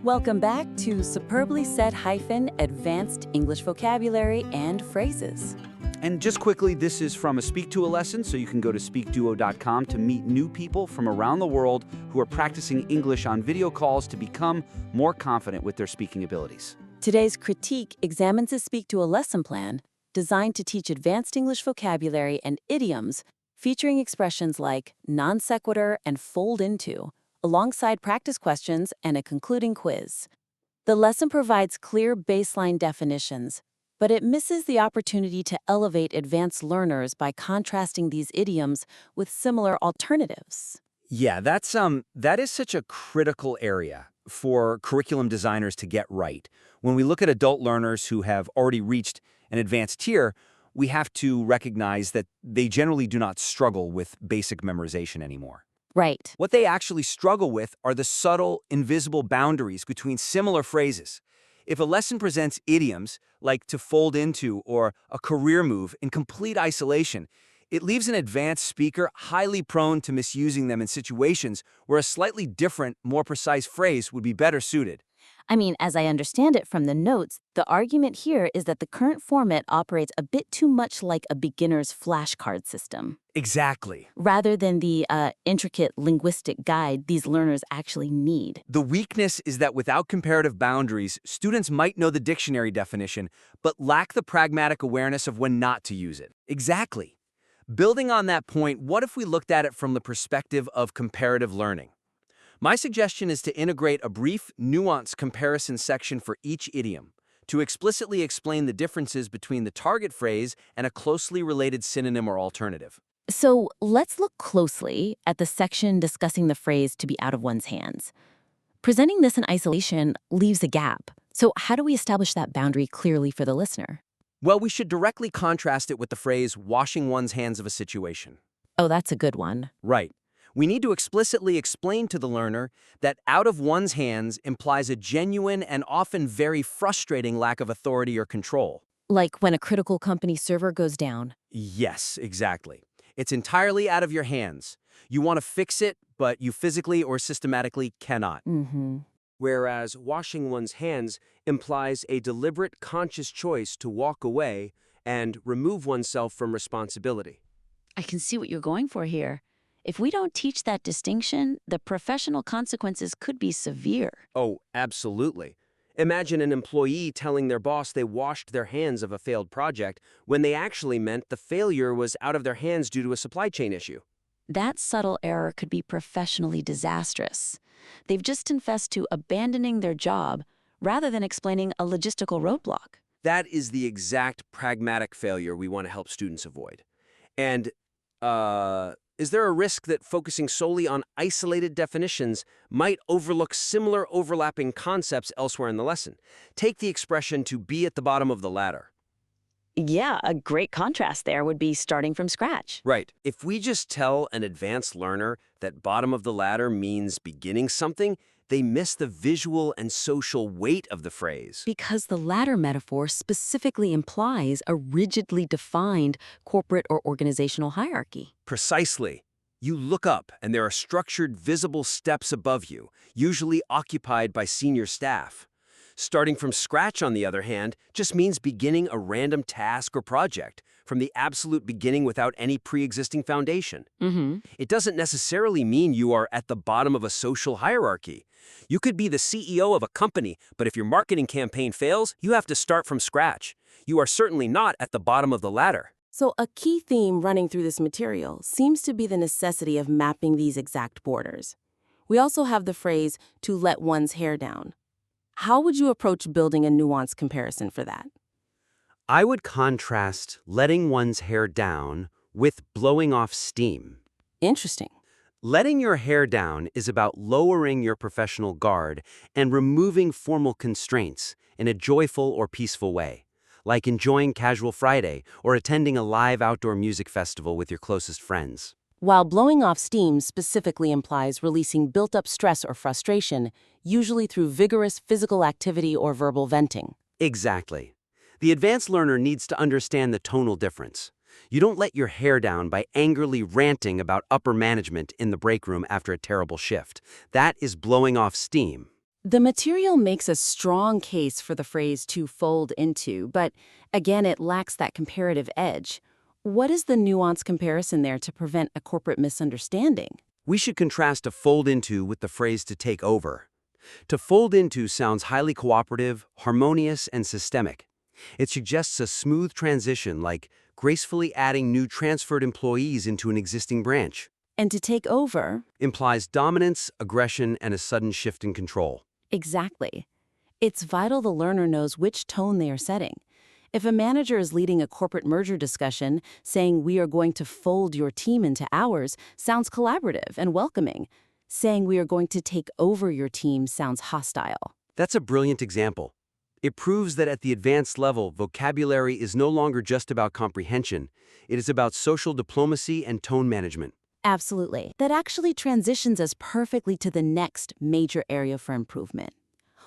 Welcome back to Superbly Said Advanced English Vocabulary and Phrases. And just quickly, this is from a SpeakDuo lesson, so you can go to SpeakDuo.com to meet new people from around the world who are practicing English on video calls to become more confident with their speaking abilities. Today's critique examines a SpeakDuo lesson plan designed to teach advanced English vocabulary and idioms, featuring expressions like non sequitur and fold into, alongside practice questions and a concluding quiz. The lesson provides clear baseline definitions, but it misses the opportunity to elevate advanced learners by contrasting these idioms with similar alternatives. Yeah, that is such a critical area for curriculum designers to get right. When we look at adult learners who have already reached an advanced tier, we have to recognize that they generally do not struggle with basic memorization anymore. Right. What they actually struggle with are the subtle, invisible boundaries between similar phrases. If a lesson presents idioms, like to fold into or a career move, in complete isolation, it leaves an advanced speaker highly prone to misusing them in situations where a slightly different, more precise phrase would be better suited. I mean, as I understand it from the notes, the argument here is that the current format operates a bit too much like a beginner's flashcard system, Exactly. rather than the intricate linguistic guide these learners actually need. The weakness is that without comparative boundaries, students might know the dictionary definition, but lack the pragmatic awareness of when not to use it. Exactly. Building on that point, what if we looked at it from the perspective of comparative learning? My suggestion is to integrate a brief, nuanced comparison section for each idiom, to explicitly explain the differences between the target phrase and a closely related synonym or alternative. So let's look closely at the section discussing the phrase to be out of one's hands. Presenting this in isolation leaves a gap. So how do we establish that boundary clearly for the listener? Well, we should directly contrast it with the phrase washing one's hands of a situation. Oh, that's a good one. Right. We need to explicitly explain to the learner that out of one's hands implies a genuine and often very frustrating lack of authority or control. Like when a critical company server goes down. Yes, exactly. It's entirely out of your hands. You want to fix it, but you physically or systematically cannot. Whereas washing one's hands implies a deliberate, conscious choice to walk away and remove oneself from responsibility. I can see what you're going for here. If we don't teach that distinction, the professional consequences could be severe. Oh, absolutely. Imagine an employee telling their boss they washed their hands of a failed project when they actually meant the failure was out of their hands due to a supply chain issue. That subtle error could be professionally disastrous. They've just confessed to abandoning their job rather than explaining a logistical roadblock. That is the exact pragmatic failure we want to help students avoid. And, is there a risk that focusing solely on isolated definitions might overlook similar overlapping concepts elsewhere in the lesson? Take the expression to be at the bottom of the ladder. Yeah, a great contrast there would be starting from scratch. Right. If we just tell an advanced learner that bottom of the ladder means beginning something, they miss the visual and social weight of the phrase. Because the latter metaphor specifically implies a rigidly defined corporate or organizational hierarchy. Precisely. You look up and there are structured, visible steps above you, usually occupied by senior staff. Starting from scratch, on the other hand, just means beginning a random task or project from the absolute beginning without any pre-existing foundation. It doesn't necessarily mean you are at the bottom of a social hierarchy. You could be the CEO of a company, but if your marketing campaign fails, you have to start from scratch. You are certainly not at the bottom of the ladder. So a key theme running through this material seems to be the necessity of mapping these exact borders. We also have the phrase, to let one's hair down. How would you approach building a nuanced comparison for that? I would contrast letting one's hair down with blowing off steam. Interesting. Letting your hair down is about lowering your professional guard and removing formal constraints in a joyful or peaceful way, like enjoying Casual Friday or attending a live outdoor music festival with your closest friends. While blowing off steam specifically implies releasing built-up stress or frustration, usually through vigorous physical activity or verbal venting. Exactly. The advanced learner needs to understand the tonal difference. You don't let your hair down by angrily ranting about upper management in the break room after a terrible shift. That is blowing off steam. The material makes a strong case for the phrase to fold into, but again, it lacks that comparative edge. What is the nuanced comparison there to prevent a corporate misunderstanding? We should contrast to fold into with the phrase to take over. To fold into sounds highly cooperative, harmonious, and systemic. It suggests a smooth transition, like gracefully adding new transferred employees into an existing branch. And to take over? Implies dominance, aggression, and a sudden shift in control. Exactly. It's vital the learner knows which tone they are setting. If a manager is leading a corporate merger discussion, saying we are going to fold your team into ours sounds collaborative and welcoming. Saying we are going to take over your team sounds hostile. That's a brilliant example. It proves that at the advanced level, vocabulary is no longer just about comprehension. It is about social diplomacy and tone management. Absolutely. That actually transitions us perfectly to the next major area for improvement.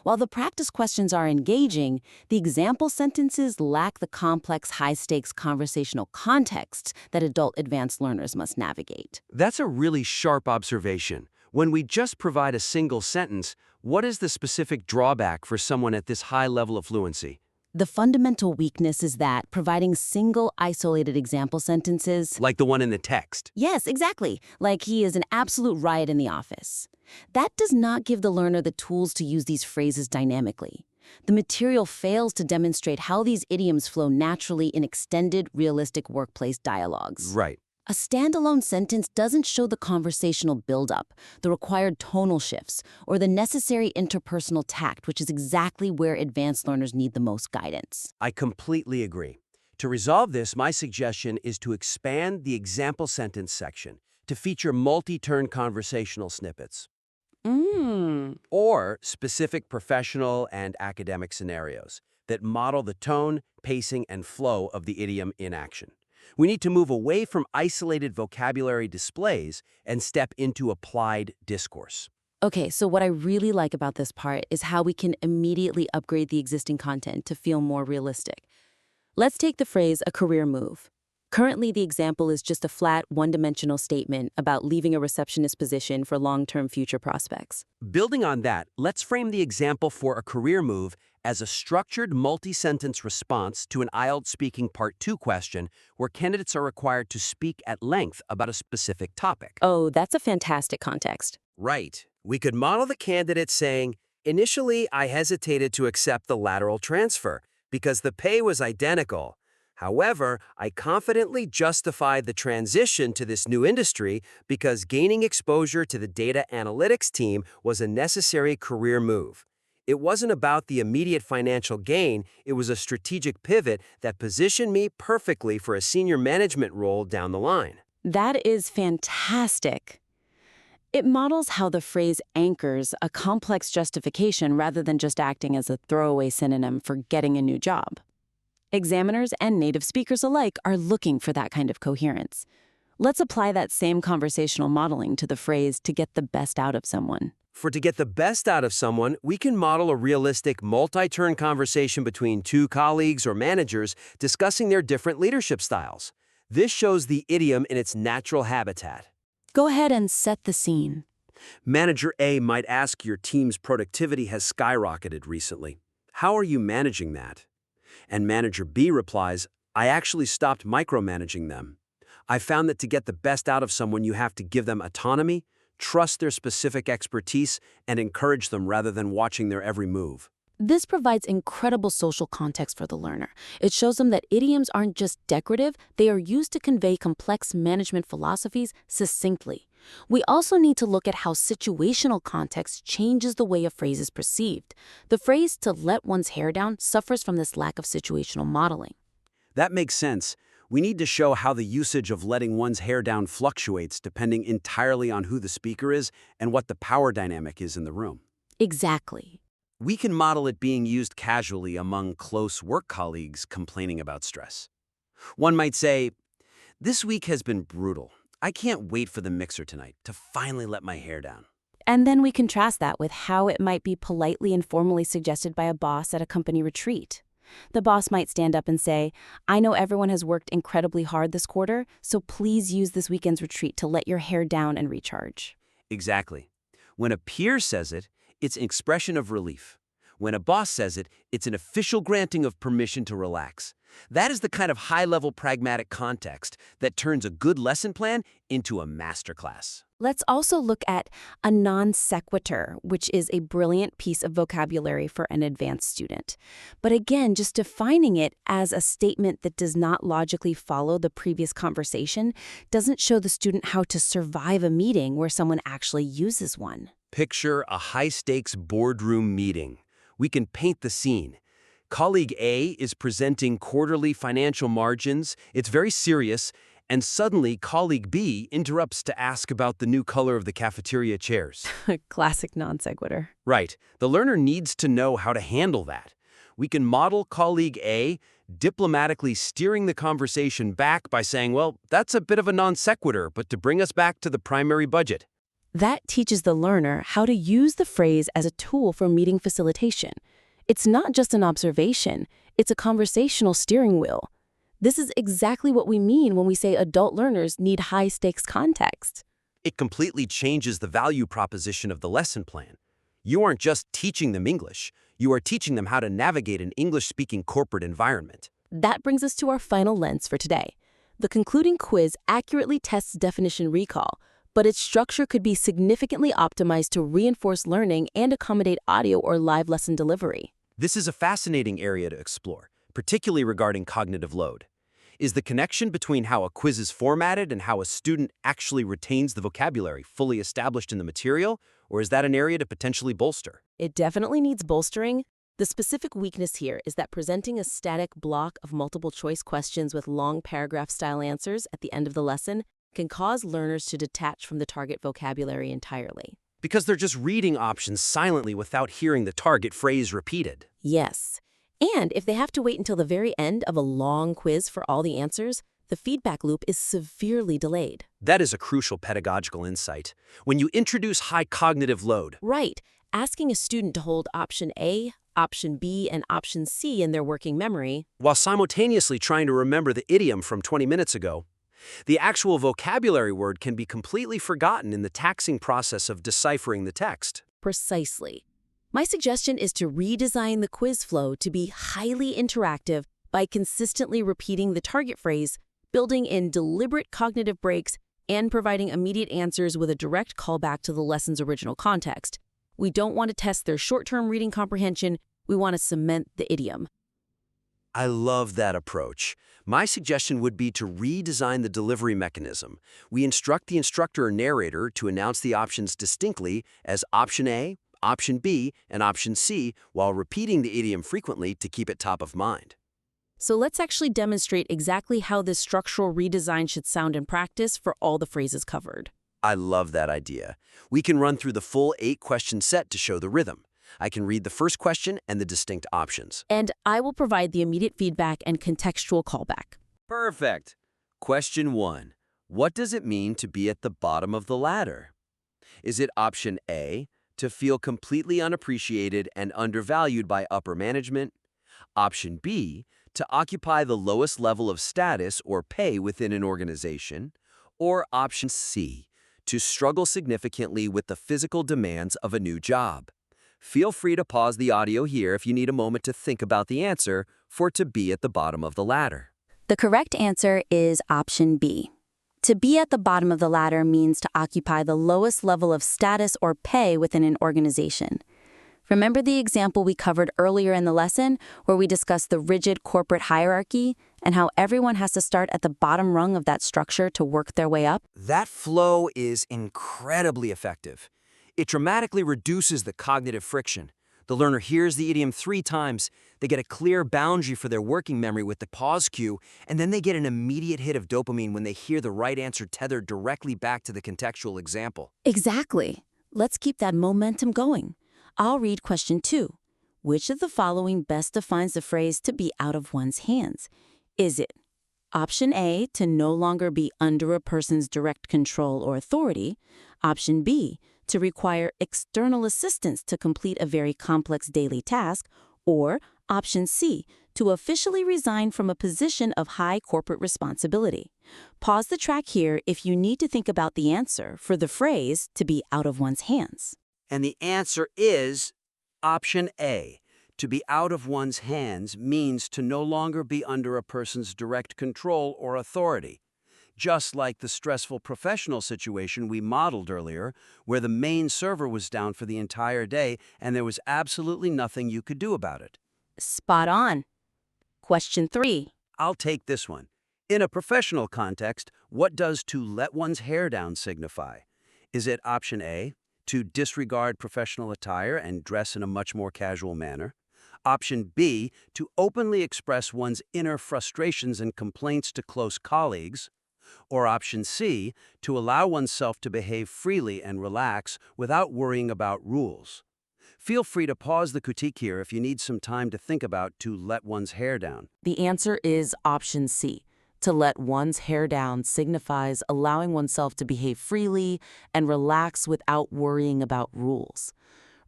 While the practice questions are engaging, the example sentences lack the complex, high-stakes conversational context that adult advanced learners must navigate. That's a really sharp observation. When we just provide a single sentence, what is the specific drawback for someone at this high level of fluency? The fundamental weakness is that providing single, isolated example sentences— Like the one in the text. Yes, exactly. Like he is an absolute riot in the office. That does not give the learner the tools to use these phrases dynamically. The material fails to demonstrate how these idioms flow naturally in extended, realistic workplace dialogues. Right. A standalone sentence doesn't show the conversational buildup, the required tonal shifts, or the necessary interpersonal tact, which is exactly where advanced learners need the most guidance. I completely agree. To resolve this, my suggestion is to expand the example sentence section to feature multi-turn conversational snippets or specific professional and academic scenarios that model the tone, pacing, and flow of the idiom in action. We need to move away from isolated vocabulary displays and step into applied discourse. Okay, so what I really like about this part is how we can immediately upgrade the existing content to feel more realistic. Let's take the phrase a career move. Currently, the example is just a flat, one-dimensional statement about leaving a receptionist position for long-term future prospects. Building on that, let's frame the example for a career move as a structured multi-sentence response to an IELTS Speaking Part 2 question where candidates are required to speak at length about a specific topic. Oh, that's a fantastic context. Right. We could model the candidate saying, "Initially, I hesitated to accept the lateral transfer because the pay was identical. However, I confidently justified the transition to this new industry because gaining exposure to the data analytics team was a necessary career move. It wasn't about the immediate financial gain, it was a strategic pivot that positioned me perfectly for a senior management role down the line." That is fantastic. It models how the phrase anchors a complex justification rather than just acting as a throwaway synonym for getting a new job. Examiners and native speakers alike are looking for that kind of coherence. Let's apply that same conversational modeling to the phrase to get the best out of someone. For to get the best out of someone, we can model a realistic multi-turn conversation between two colleagues or managers discussing their different leadership styles. This shows the idiom in its natural habitat. Go ahead and set the scene. Manager A might ask, "Your team's productivity has skyrocketed recently. How are you managing that?" And Manager B replies, "I actually stopped micromanaging them. I found that to get the best out of someone, you have to give them autonomy, trust their specific expertise, and encourage them rather than watching their every move." This provides incredible social context for the learner. It shows them that idioms aren't just decorative, they are used to convey complex management philosophies succinctly. We also need to look at how situational context changes the way a phrase is perceived. The phrase to let one's hair down suffers from this lack of situational modeling. That makes sense. We need to show how the usage of letting one's hair down fluctuates depending entirely on who the speaker is and what the power dynamic is in the room. Exactly. We can model it being used casually among close work colleagues complaining about stress. One might say, "This week has been brutal. I can't wait for the mixer tonight to finally let my hair down." And then we contrast that with how it might be politely and formally suggested by a boss at a company retreat. The boss might stand up and say, "I know everyone has worked incredibly hard this quarter, so please use this weekend's retreat to let your hair down and recharge." Exactly. When a peer says it, It's an expression of relief. When a boss says it, it's an official granting of permission to relax. That is the kind of high-level pragmatic context that turns a good lesson plan into a masterclass. Let's also look at a non sequitur, which is a brilliant piece of vocabulary for an advanced student. But again, just defining it as a statement that does not logically follow the previous conversation doesn't show the student how to survive a meeting where someone actually uses one. Picture a high-stakes boardroom meeting. We can paint the scene. Colleague A is presenting quarterly financial margins. It's very serious. And suddenly, colleague B interrupts to ask about the new color of the cafeteria chairs. Classic non sequitur. Right. The learner needs to know how to handle that. We can model colleague A diplomatically steering the conversation back by saying, well, that's a bit of a non sequitur, but to bring us back to the primary budget. That teaches the learner how to use the phrase as a tool for meeting facilitation. It's not just an observation, it's a conversational steering wheel. This is exactly what we mean when we say adult learners need high-stakes context. It completely changes the value proposition of the lesson plan. You aren't just teaching them English, you are teaching them how to navigate an English-speaking corporate environment. That brings us to our final lens for today. The concluding quiz accurately tests definition recall, but its structure could be significantly optimized to reinforce learning and accommodate audio or live lesson delivery. This is a fascinating area to explore, particularly regarding cognitive load. Is the connection between how a quiz is formatted and how a student actually retains the vocabulary fully established in the material, or is that an area to potentially bolster? It definitely needs bolstering. The specific weakness here is that presenting a static block of multiple choice questions with long paragraph-style answers at the end of the lesson can cause learners to detach from the target vocabulary entirely. Because they're just reading options silently without hearing the target phrase repeated. Yes. And if they have to wait until the very end of a long quiz for all the answers, the feedback loop is severely delayed. That is a crucial pedagogical insight. When you introduce high cognitive load, Right. Asking a student to hold option A, option B, and option C in their working memory, while simultaneously trying to remember the idiom from 20 minutes ago, the actual vocabulary word can be completely forgotten in the taxing process of deciphering the text. precisely. My suggestion is to redesign the quiz flow to be highly interactive by consistently repeating the target phrase, building in deliberate cognitive breaks, and providing immediate answers with a direct callback to the lesson's original context. We don't want to test their short-term reading comprehension, we want to cement the idiom. I love that approach. My suggestion would be to redesign the delivery mechanism. We instruct the instructor or narrator to announce the options distinctly as option A, option B, and option C, while repeating the idiom frequently to keep it top of mind. So let's actually demonstrate exactly how this structural redesign should sound in practice for all the phrases covered. I love that idea. We can run through the full 8-question set to show the rhythm. I can read the first question and the distinct options. And I will provide the immediate feedback and contextual callback. Perfect. Question 1. What does it mean to be at the bottom of the ladder? Is it option A, to feel completely unappreciated and undervalued by upper management? Option B, to occupy the lowest level of status or pay within an organization? Or option C, to struggle significantly with the physical demands of a new job? Feel free to pause the audio here if you need a moment to think about the answer for to be at the bottom of the ladder. The correct answer is option B. To be at the bottom of the ladder means to occupy the lowest level of status or pay within an organization. Remember the example we covered earlier in the lesson where we discussed the rigid corporate hierarchy and how everyone has to start at the bottom rung of that structure to work their way up? That flow is incredibly effective. It dramatically reduces the cognitive friction. The learner hears the idiom 3 times, they get a clear boundary for their working memory with the pause cue, and then they get an immediate hit of dopamine when they hear the right answer tethered directly back to the contextual example. Exactly. Let's keep that momentum going. I'll read question 2. Which of the following best defines the phrase to be out of one's hands? Is it option A, to no longer be under a person's direct control or authority? Option B, to require external assistance to complete a very complex daily task? Or option C, to officially resign from a position of high corporate responsibility? Pause the track here if you need to think about the answer for the phrase to be out of one's hands. And the answer is option A. To be out of one's hands means to no longer be under a person's direct control or authority. Just like the stressful professional situation we modeled earlier, where the main server was down for the entire day and there was absolutely nothing you could do about it. Spot on. Question 3. I'll take this one. In a professional context, what does to let one's hair down signify? Is it option A, to disregard professional attire and dress in a much more casual manner? Option B, to openly express one's inner frustrations and complaints to close colleagues? Or option C, to allow oneself to behave freely and relax without worrying about rules? Feel free to pause the critique here if you need some time to think about to let one's hair down. The answer is option C. To let one's hair down signifies allowing oneself to behave freely and relax without worrying about rules.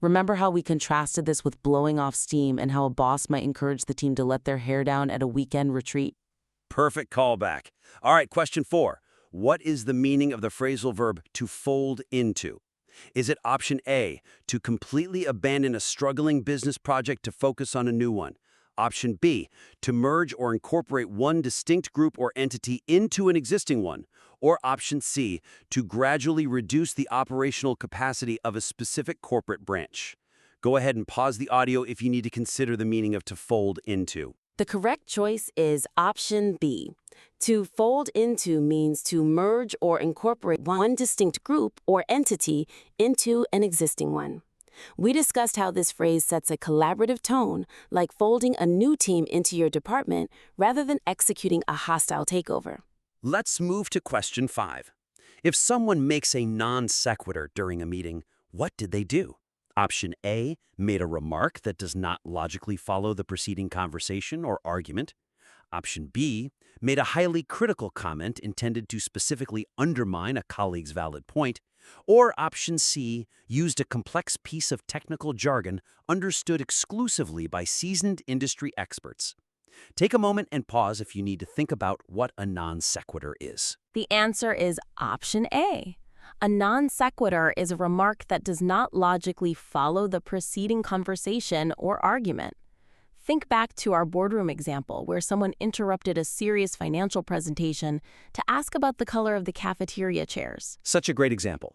Remember how we contrasted this with blowing off steam and how a boss might encourage the team to let their hair down at a weekend retreat? Perfect callback. All right, question 4. What is the meaning of the phrasal verb to fold into? Is it option A, to completely abandon a struggling business project to focus on a new one? Option B, to merge or incorporate one distinct group or entity into an existing one? Or option C, to gradually reduce the operational capacity of a specific corporate branch? Go ahead and pause the audio if you need to consider the meaning of to fold into. The correct choice is option B. To fold into means to merge or incorporate one distinct group or entity into an existing one. We discussed how this phrase sets a collaborative tone, like folding a new team into your department rather than executing a hostile takeover. Let's move to question 5. If someone makes a non sequitur during a meeting, what did they do? Option A, made a remark that does not logically follow the preceding conversation or argument. Option B, made a highly critical comment intended to specifically undermine a colleague's valid point. Or option C, used a complex piece of technical jargon understood exclusively by seasoned industry experts. Take a moment and pause if you need to think about what a non sequitur is. The answer is option A. A non sequitur is a remark that does not logically follow the preceding conversation or argument. Think back to our boardroom example where someone interrupted a serious financial presentation to ask about the color of the cafeteria chairs. Such a great example.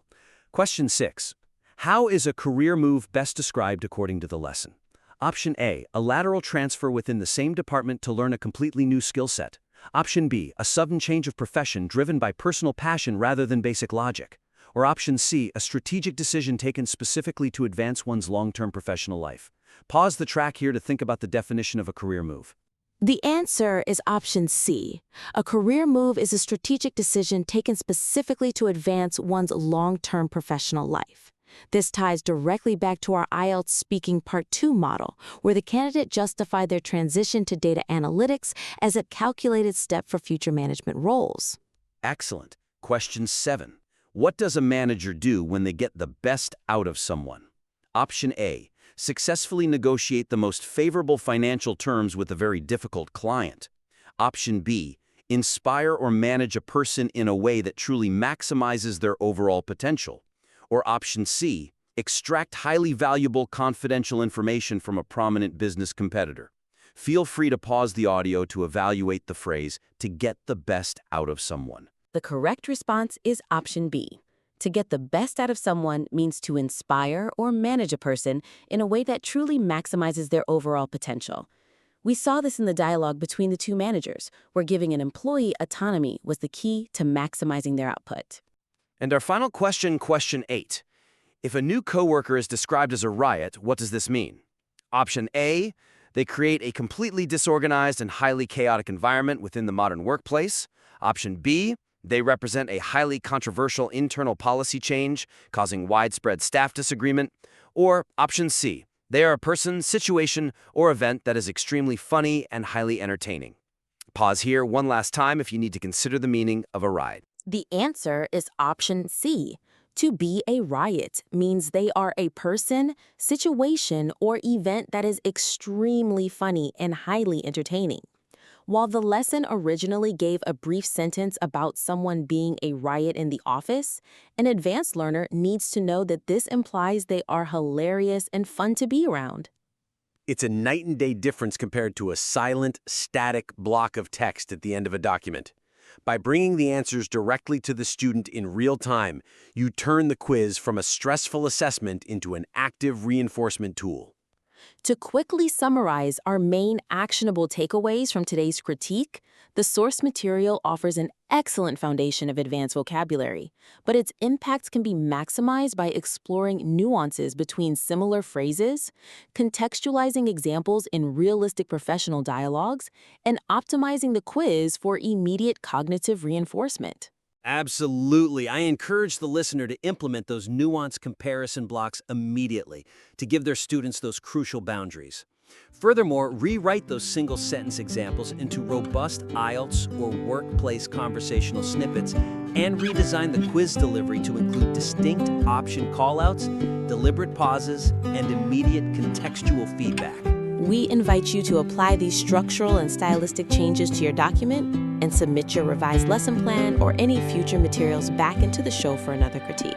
Question 6. How is a career move best described according to the lesson? Option A, a lateral transfer within the same department to learn a completely new skill set. Option B, a sudden change of profession driven by personal passion rather than basic logic. Or option C, a strategic decision taken specifically to advance one's long-term professional life. Pause the track here to think about the definition of a career move. The answer is option C. A career move is a strategic decision taken specifically to advance one's long-term professional life. This ties directly back to our IELTS Speaking Part 2 model, where the candidate justified their transition to data analytics as a calculated step for future management roles. Excellent. Question 7. What does a manager do when they get the best out of someone? Option A, successfully negotiate the most favorable financial terms with a very difficult client. Option B, inspire or manage a person in a way that truly maximizes their overall potential. Or option C, extract highly valuable confidential information from a prominent business competitor. Feel free to pause the audio to evaluate the phrase, to get the best out of someone. The correct response is option B. To get the best out of someone means to inspire or manage a person in a way that truly maximizes their overall potential. We saw this in the dialogue between the two managers, where giving an employee autonomy was the key to maximizing their output. And our final question, question 8. If a new coworker is described as a riot, what does this mean? Option A, they create a completely disorganized and highly chaotic environment within the modern workplace. Option B, they represent a highly controversial internal policy change, causing widespread staff disagreement. Or option C, they are a person, situation, or event that is extremely funny and highly entertaining. Pause here one last time if you need to consider the meaning of a riot. The answer is option C. To be a riot means they are a person, situation, or event that is extremely funny and highly entertaining. While the lesson originally gave a brief sentence about someone being a riot in the office, an advanced learner needs to know that this implies they are hilarious and fun to be around. It's a night and day difference compared to a silent, static block of text at the end of a document. By bringing the answers directly to the student in real time, you turn the quiz from a stressful assessment into an active reinforcement tool. To quickly summarize our main actionable takeaways from today's critique, the source material offers an excellent foundation of advanced vocabulary, but its impact can be maximized by exploring nuances between similar phrases, contextualizing examples in realistic professional dialogues, and optimizing the quiz for immediate cognitive reinforcement. Absolutely. I encourage the listener to implement those nuanced comparison blocks immediately to give their students those crucial boundaries. Furthermore, rewrite those single-sentence examples into robust IELTS or workplace conversational snippets and redesign the quiz delivery to include distinct option callouts, deliberate pauses, and immediate contextual feedback. We invite you to apply these structural and stylistic changes to your document and submit your revised lesson plan or any future materials back into the show for another critique.